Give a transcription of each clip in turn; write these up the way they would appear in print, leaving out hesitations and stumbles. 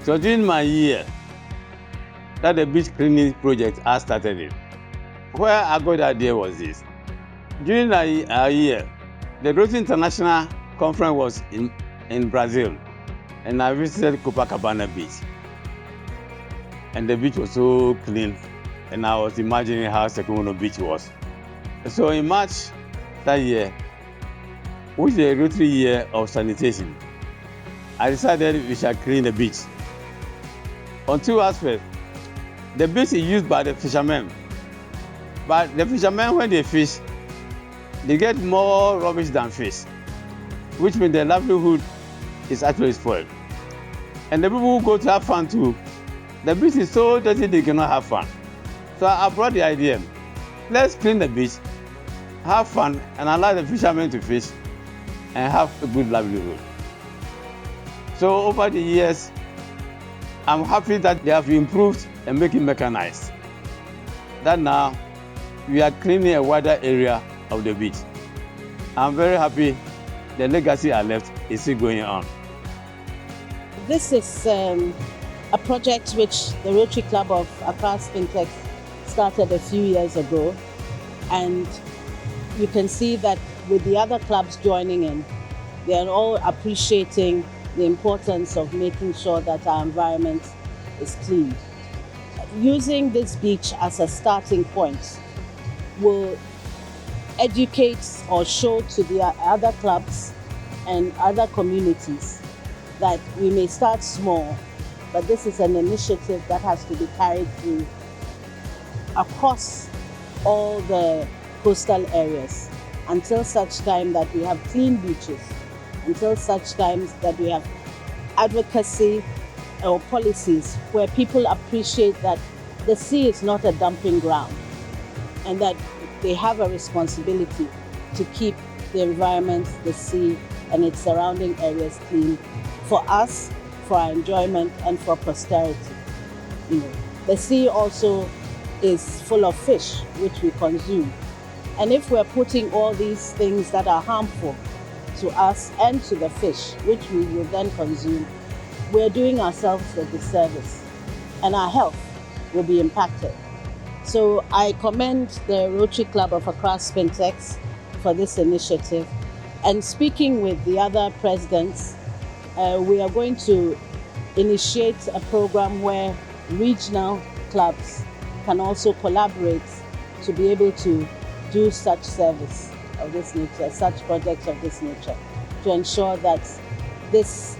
So during my year, that the beach cleaning project I started it. Where I got the idea was this. During our year, the Rotary International Conference was in Brazil, and I visited Copacabana Beach. And the beach was so clean, and I was imagining how Sekomono Beach was. So in March that year, which is the Rotary year of sanitation, I decided we shall clean the beach. On two aspects. The beach is used by the fishermen, but the fishermen, when they fish, they get more rubbish than fish, which means their livelihood is actually spoiled. And the people who go to have fun too, the beach is so dirty they cannot have fun. So I brought the idea, let's clean the beach, have fun, and allow the fishermen to fish and have a good livelihood. So over the years, I'm happy that they have improved and make it mechanized. That now we are cleaning a wider area of the beach. I'm very happy the legacy I left is still going on. This is a project which the Rotary Club of Accra-Spintex started a few years ago, and you can see that with the other clubs joining in, they are all appreciating the importance of making sure that our environment is clean. Using this beach as a starting point will educate or show to the other clubs and other communities that we may start small, but this is an initiative that has to be carried through across all the coastal areas until such time that we have clean beaches, until such times that we have advocacy or policies where people appreciate that the sea is not a dumping ground and that they have a responsibility to keep the environment, the sea, and its surrounding areas clean for us, for our enjoyment, and for posterity. The sea also is full of fish, which we consume. And if we're putting all these things that are harmful to us and to the fish, which we will then consume, we're doing ourselves a disservice, and our health will be impacted. So I commend the Rotary Club of Accra-Spintex for this initiative. And speaking with the other presidents, we are going to initiate a program where regional clubs can also collaborate to be able to do such service of this nature, such projects of this nature, to ensure that this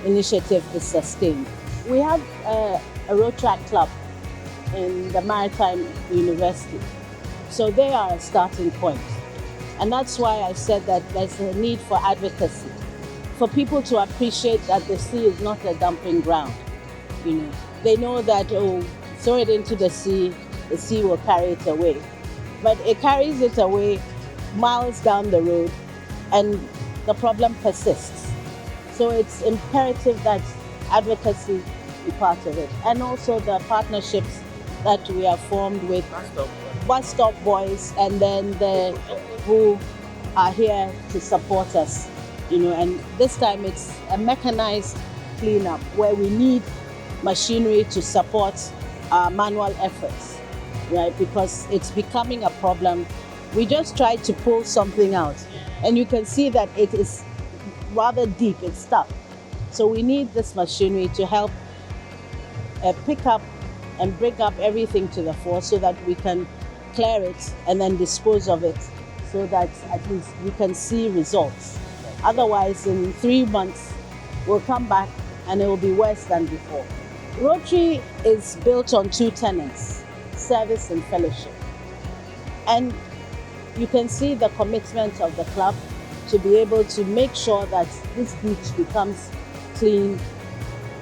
initiative is sustained. We have a Rotary club in the Maritime University, so they are a starting point. And that's why I said that there's a need for advocacy, for people to appreciate that the sea is not a dumping ground. They know that, throw it into the sea will carry it away. But it carries it away miles down the road, and the problem persists. So it's imperative that advocacy be part of it. And also the partnerships that we have formed with Bus Stop Boys and then who are here to support us. And this time it's a mechanized cleanup where we need machinery to support our manual efforts, right? Because it's becoming a problem. We just tried to pull something out, and you can see that it is rather deep, it's stuck. So we need this machinery to help pick up and bring up everything to the fore so that we can clear it and then dispose of it so that at least we can see results. Otherwise, in 3 months, we'll come back and it will be worse than before. Rotary is built on 2 tenets, service and fellowship. And you can see the commitment of the club to be able to make sure that this beach becomes clean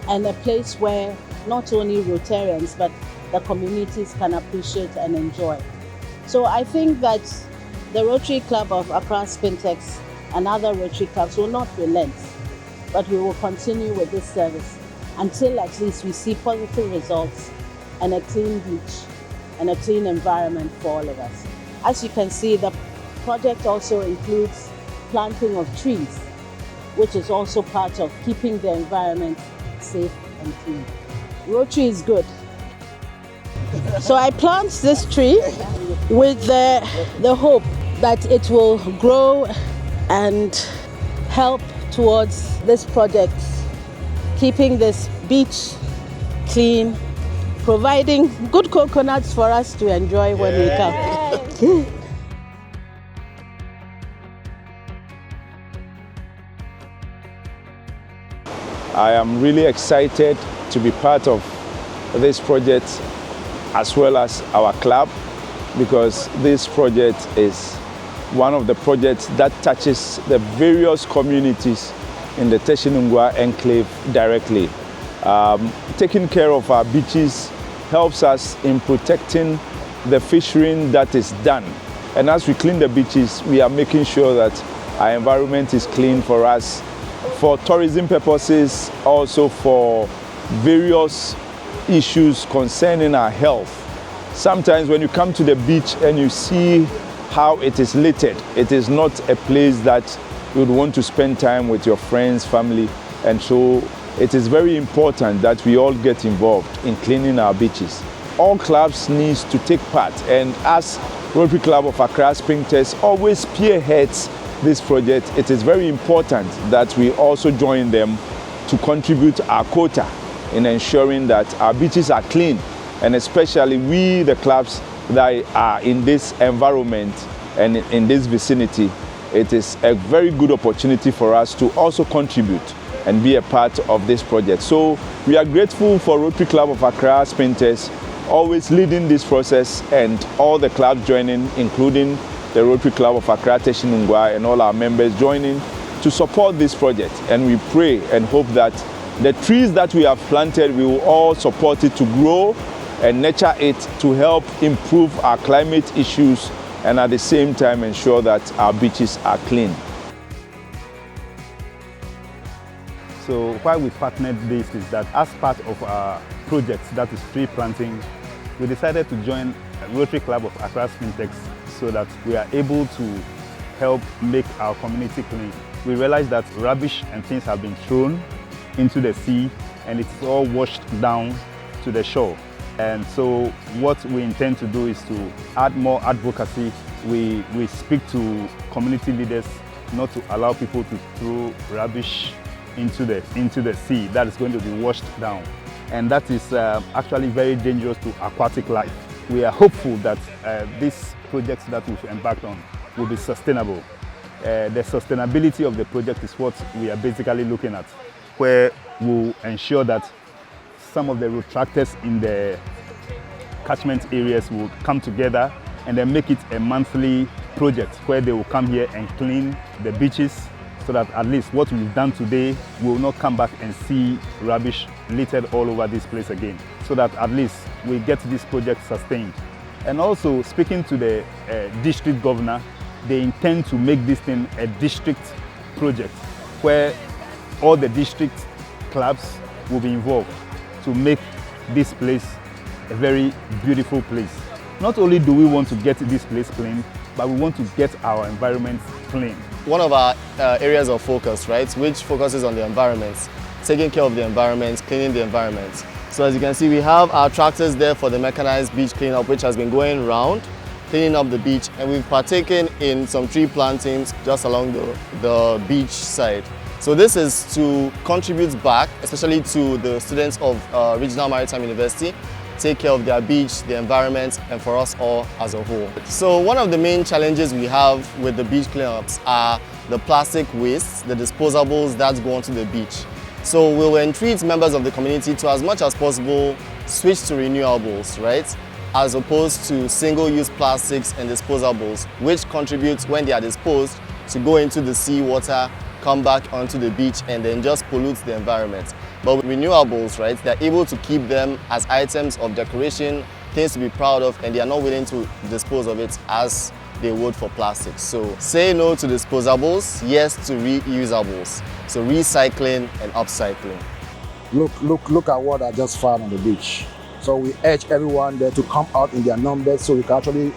and a place where not only Rotarians, but the communities can appreciate and enjoy. So I think that the Rotary Club of Accra-Spintex and other Rotary clubs will not relent, but we will continue with this service until at least we see positive results and a clean beach and a clean environment for all of us. As you can see, the project also includes planting of trees, which is also part of keeping the environment safe and clean. Rotary is good. So I plant this tree with the hope that it will grow and help towards this project, keeping this beach clean, providing good coconuts for us to enjoy when we come. I am really excited to be part of this project as well as our club, because this project is one of the projects that touches the various communities in the Teshinungwa enclave directly. Taking care of our beaches helps us in protecting the fishing that is done. And as we clean the beaches, we are making sure that our environment is clean for us, for tourism purposes, also for various issues concerning our health. Sometimes when you come to the beach and you see how it is littered, it is not a place that you would want to spend time with your friends, family, and so it is very important that we all get involved in cleaning our beaches. All clubs need to take part, and as Rotary Club of Accra-Spintex always spearheads this project, it is very important that we also join them to contribute our quota in ensuring that our beaches are clean, and especially we, the clubs that are in this environment and in this vicinity, it is a very good opportunity for us to also contribute and be a part of this project. So we are grateful for Rotary Club of Accra-Spintex always leading this process, and all the clubs joining, including the Rotary Club of Accra Teshinungwa, and all our members joining to support this project. And we pray and hope that the trees that we have planted, we will all support it to grow and nurture it to help improve our climate issues, and at the same time ensure that our beaches are clean. So why we partnered this is that as part of our project, that is tree planting, we decided to join Rotary Club of Accra-Spintex so that we are able to help make our community clean. We realized that rubbish and things have been thrown into the sea and it's all washed down to the shore. And so what we intend to do is to add more advocacy. We speak to community leaders not to allow people to throw rubbish into the sea that is going to be washed down. And that is actually very dangerous to aquatic life. We are hopeful that these projects that we've embarked on will be sustainable. The sustainability of the project is what we are basically looking at, where we'll ensure that some of the retractors in the catchment areas will come together and then make it a monthly project where they will come here and clean the beaches, so that at least what we've done today will not come back and see rubbish littered all over this place again, so that at least we get this project sustained. And also speaking to the district governor, they intend to make this thing a district project where all the district clubs will be involved to make this place a very beautiful place. Not only do we want to get this place clean, but we want to get our environment clean. One of our areas of focus, right, which focuses on the environment, taking care of the environment, cleaning the environment. So as you can see, we have our tractors there for the mechanized beach cleanup, which has been going around, cleaning up the beach, and we've partaken in some tree plantings just along the beach side. So this is to contribute back, especially to the students of Regional Maritime University, take care of their beach, the environment, and for us all as a whole. So one of the main challenges we have with the beach cleanups are the plastic wastes, the disposables that go onto the beach. So we will entreat members of the community to, as much as possible, switch to renewables, right? As opposed to single-use plastics and disposables, which contribute, when they are disposed, to go into the seawater, come back onto the beach, and then just pollute the environment. But with renewables, right, they're able to keep them as items of decoration, things to be proud of, and they are not willing to dispose of it as they would for plastics. So say no to disposables, yes to reusables. So recycling and upcycling. Look at what I just found on the beach. So we urge everyone there to come out in their numbers so we can actually,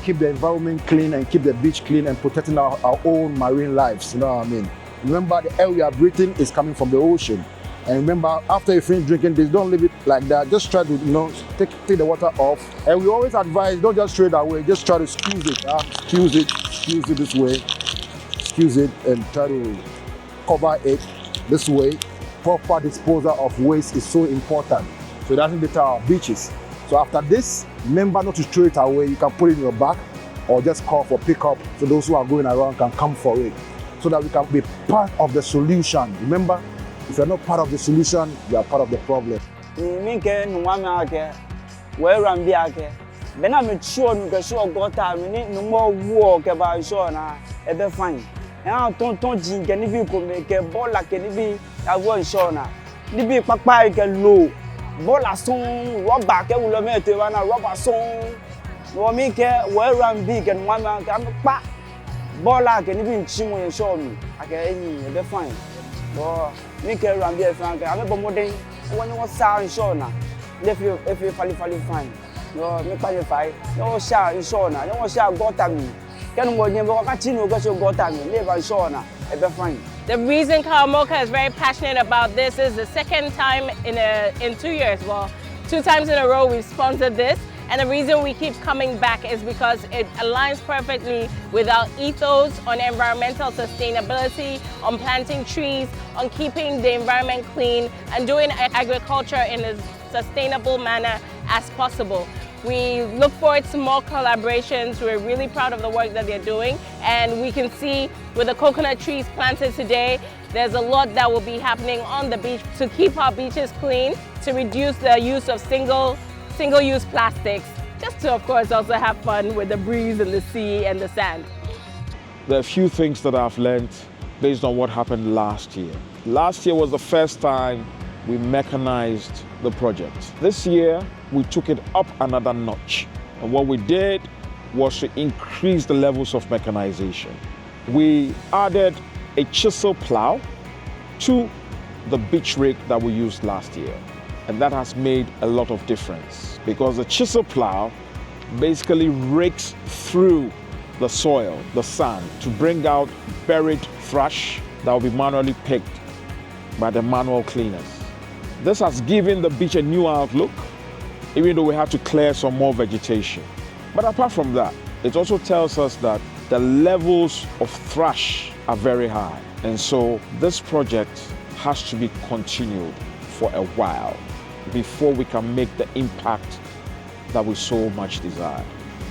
keep the environment clean and keep the beach clean and protecting our own marine lives, you know what I mean? Remember, the air we are breathing is coming from the ocean. And remember, after you finish drinking this, don't leave it like that. Just try to, take the water off. And we always advise, don't just throw it away. Just try to squeeze it. Squeeze it this way. Squeeze it and try to cover it this way. Proper disposal of waste is so important. So it doesn't deter our beaches. So after this, remember not to throw it away. You can put it in your bag or just call for pickup so those who are going around can come for it. So that we can be part of the solution. Remember, if you're not part of the solution, you are part of the problem. The reason Karamoka is very passionate about this is the second time in 2 years. Well, 2 times in a row we've sponsored this. And the reason we keep coming back is because it aligns perfectly with our ethos on environmental sustainability, on planting trees, on keeping the environment clean, and doing agriculture in a sustainable manner as possible. We look forward to more collaborations. We're really proud of the work that they're doing. And we can see with the coconut trees planted today, there's a lot that will be happening on the beach to keep our beaches clean, to reduce the use of single-use plastics, just to, of course, also have fun with the breeze and the sea and the sand. There are a few things that I've learned based on what happened last year. Last year was the first time we mechanized the project. This year, we took it up another notch. And what we did was to increase the levels of mechanization. We added a chisel plow to the beach rig that we used last year. And that has made a lot of difference because the chisel plow basically rakes through the soil, the sand, to bring out buried thrush that will be manually picked by the manual cleaners. This has given the beach a new outlook, even though we had to clear some more vegetation. But apart from that, it also tells us that the levels of thrush are very high. And so this project has to be continued for a while before we can make the impact that we so much desire.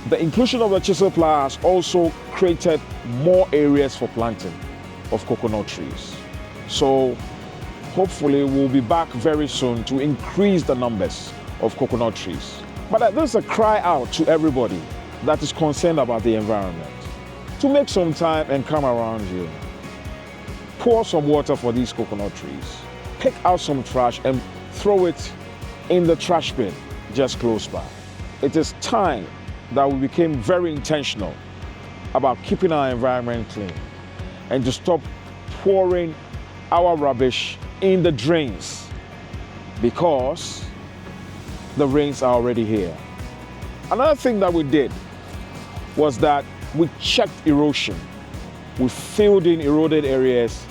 The inclusion of the chisel plow has also created more areas for planting of coconut trees. So hopefully we'll be back very soon to increase the numbers of coconut trees. But there's a cry out to everybody that is concerned about the environment to make some time and come around here. Pour some water for these coconut trees. Pick out some trash and throw it in the trash bin just close by. It is time that we became very intentional about keeping our environment clean and to stop pouring our rubbish in the drains because the rains are already here. Another thing that we did was that we checked erosion. We filled in eroded areas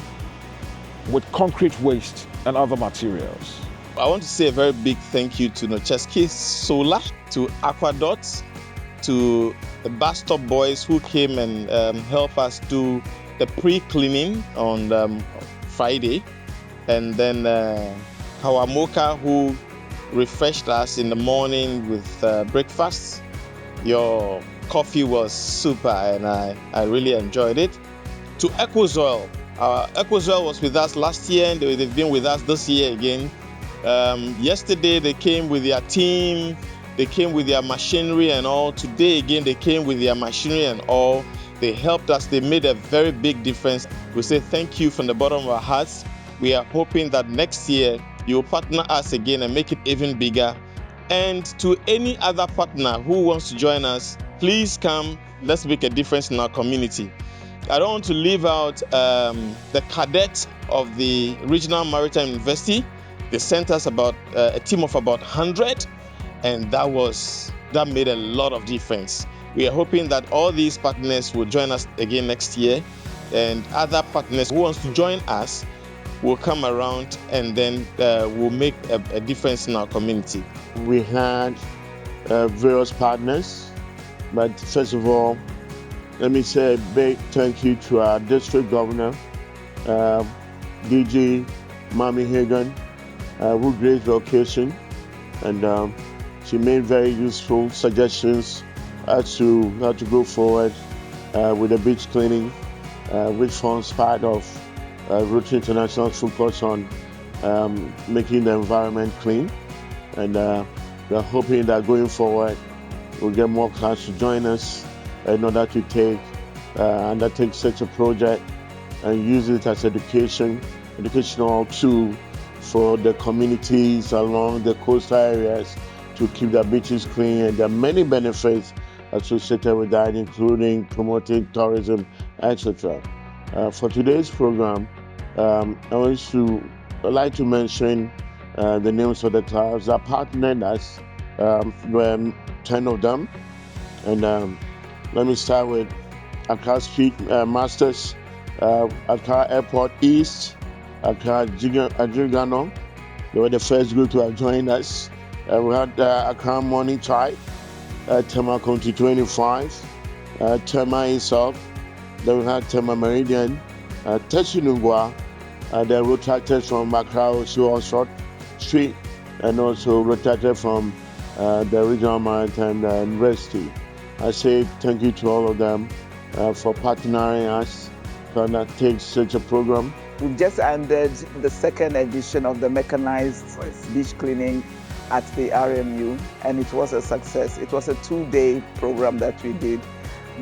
with concrete waste and other materials. I want to say a very big thank you to Nocheski Solar, to Aquadot, to the bus stop boys who came and helped us do the pre-cleaning on Friday, and then Kawamoka who refreshed us in the morning with breakfast. Your coffee was super and I really enjoyed it. To Ecosoil, Ecosoil was with us last year and they've been with us this year again. Yesterday they came with their team, they came with their machinery and all. Today again they came with their machinery and all. They helped us, they made a very big difference. We say thank you from the bottom of our hearts. We are hoping that next year you will partner us again and make it even bigger. And to any other partner who wants to join us, please come, let's make a difference in our community. I don't want to leave out the cadets of the Regional Maritime University. They sent us about a team of about 100, and that made a lot of difference. We are hoping that all these partners will join us again next year, and other partners who wants to join us, will come around and then will make a difference in our community. We had various partners, but first of all, let me say a big thank you to our district governor, DG Mami Hagan, who graced the occasion, and she made very useful suggestions as to how to go forward with the beach cleaning, which forms part of Rotary International's focus on making the environment clean. And we're hoping that going forward, we'll get more clients to join us in order to undertake such a project and use it as educational tool for the communities along the coastal areas to keep their beaches clean. And there are many benefits associated with that, including promoting tourism, etc. For today's program, I'd like to mention the names of the clubs that partnered us. Were 10 of them, and let me start with Accra-Spintex-2nd, Accra Airport East, Accra-Spintex-2nd. They were the first group to have joined us. We had Accra Morning Tide, Tema County 25, Tema Insult. Then we had Tema Meridian, Tessinungwa, the road tractors from Accra also on Short Street, and also road tractors from the Regional Maritime University. I say thank you to all of them for partnering us to undertake such a program. We've just ended the second edition of the Mechanized beach cleaning at the RMU, and it was a success. It was a 2-day program that we did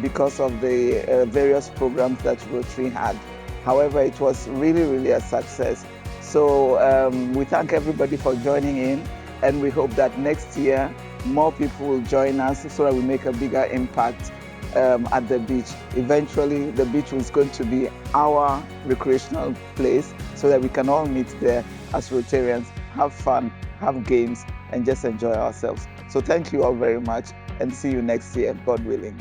because of the various programs that Rotary had. However, it was really a success. So we thank everybody for joining in, and we hope that next year more people will join us so that we make a bigger impact at the beach. Eventually, the beach is going to be our recreational place so that we can all meet there as Rotarians, have fun, have games, and just enjoy ourselves. So thank you all very much, and see you next year, God willing.